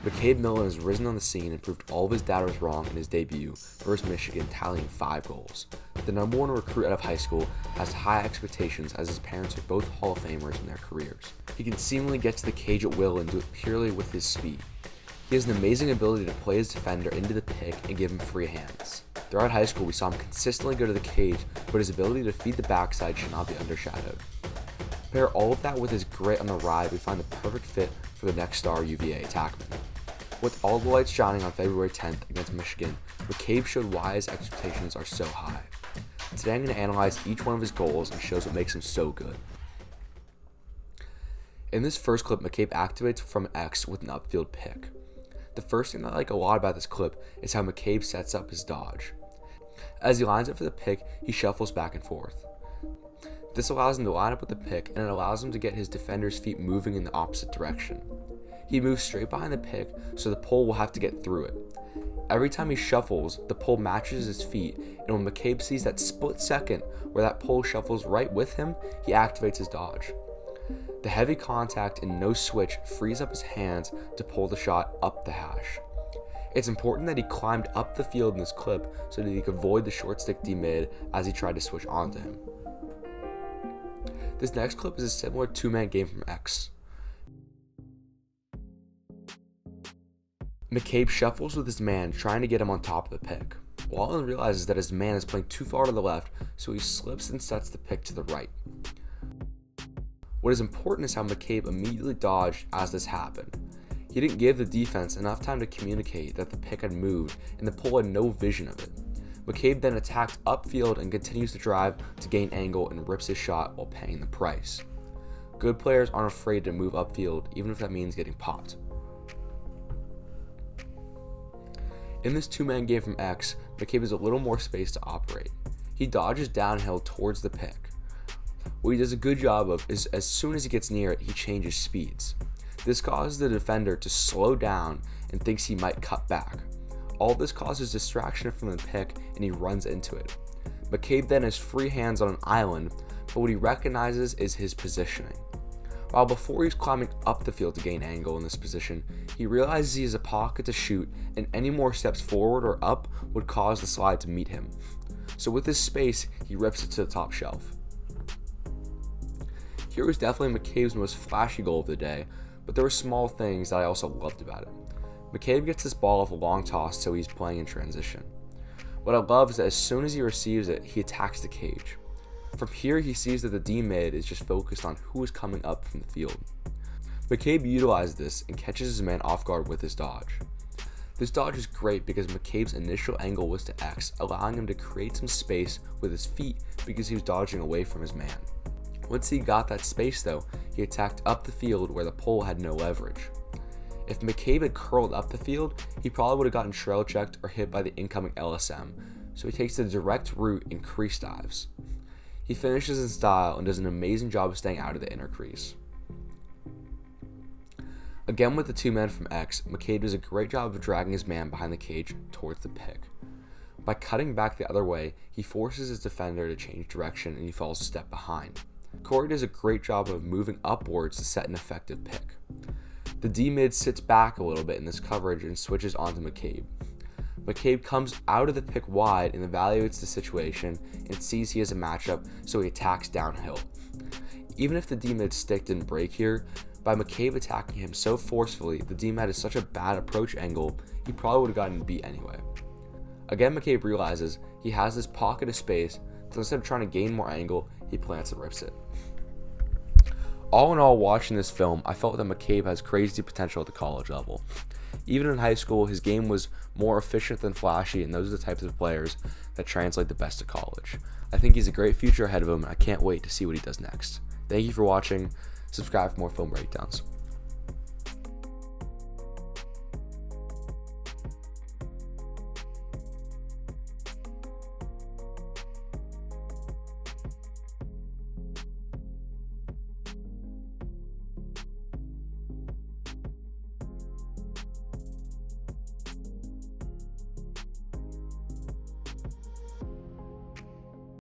McCabe Millon has risen on the scene and proved all of his doubters wrong in his debut versus Michigan, tallying 5 goals. The number 1 recruit out of high school has high expectations as his parents are both Hall of Famers in their careers. He can seemingly get to the cage at will and do it purely with his speed. He has an amazing ability to play his defender into the pick and give him free hands. Throughout high school, we saw him consistently go to the cage, but his ability to feed the backside should not be undershadowed. Pair all of that with his grit on the ride, we find the perfect fit for the next star UVA attackman. With all the lights shining on February 10th against Michigan, McCabe showed why his expectations are so high. Today I'm going to analyze each one of his goals and shows what makes him so good. In this first clip, McCabe activates from X with an upfield pick. The first thing that I like a lot about this clip is how McCabe sets up his dodge. As he lines up for the pick, he shuffles back and forth. This allows him to line up with the pick, and it allows him to get his defender's feet moving in the opposite direction. He moves straight behind the pick, so the pole will have to get through it. Every time he shuffles, the pole matches his feet, and when McCabe sees that split second where that pole shuffles right with him, he activates his dodge. The heavy contact and no switch frees up his hands to pull the shot up the hash. It's important that he climbed up the field in this clip so that he could avoid the short stick D-mid as he tried to switch onto him. This next clip is a similar 2-man game from X. McCabe shuffles with his man, trying to get him on top of the pick. Wallen realizes that his man is playing too far to the left, so he slips and sets the pick to the right. What is important is how McCabe immediately dodged as this happened. He didn't give the defense enough time to communicate that the pick had moved, and the pole had no vision of it. McCabe then attacked upfield and continues to drive to gain angle and rips his shot while paying the price. Good players aren't afraid to move upfield, even if that means getting popped. In this 2-man game from X, McCabe has a little more space to operate. He dodges downhill towards the pick. What he does a good job of is as soon as he gets near it, he changes speeds. This causes the defender to slow down and thinks he might cut back. All this causes distraction from the pick and he runs into it. McCabe then has free hands on an island, but what he recognizes is his positioning. While before he's climbing up the field to gain angle in this position, he realizes he has a pocket to shoot and any more steps forward or up would cause the slide to meet him. So with his space, he rips it to the top shelf. Here was definitely McCabe's most flashy goal of the day, but there were small things that I also loved about it. McCabe gets this ball off a long toss so he's playing in transition. What I love is that as soon as he receives it, he attacks the cage. From here, he sees that the D-mid is just focused on who is coming up from the field. McCabe utilized this and catches his man off guard with his dodge. This dodge is great because McCabe's initial angle was to X, allowing him to create some space with his feet because he was dodging away from his man. Once he got that space though, he attacked up the field where the pole had no leverage. If McCabe had curled up the field, he probably would have gotten trail checked or hit by the incoming LSM, so he takes the direct route and crease dives. He finishes in style and does an amazing job of staying out of the inner crease. Again with the 2-man from X, McCabe does a great job of dragging his man behind the cage towards the pick. By cutting back the other way, he forces his defender to change direction and he falls a step behind. Corey does a great job of moving upwards to set an effective pick. The D-mid sits back a little bit in this coverage and switches onto McCabe. McCabe comes out of the pick wide and evaluates the situation and sees he has a matchup, so he attacks downhill. Even if the D-mid stick didn't break here, by McCabe attacking him so forcefully, the D-mid is such a bad approach angle, he probably would have gotten beat anyway. Again, McCabe realizes he has this pocket of space, so instead of trying to gain more angle, he plants and rips it. All in all, watching this film, I felt that McCabe has crazy potential at the college level. Even in high school, his game was more efficient than flashy, and those are the types of players that translate the best to college. I think he's a great future ahead of him, and I can't wait to see what he does next. Thank you for watching. Subscribe for more film breakdowns.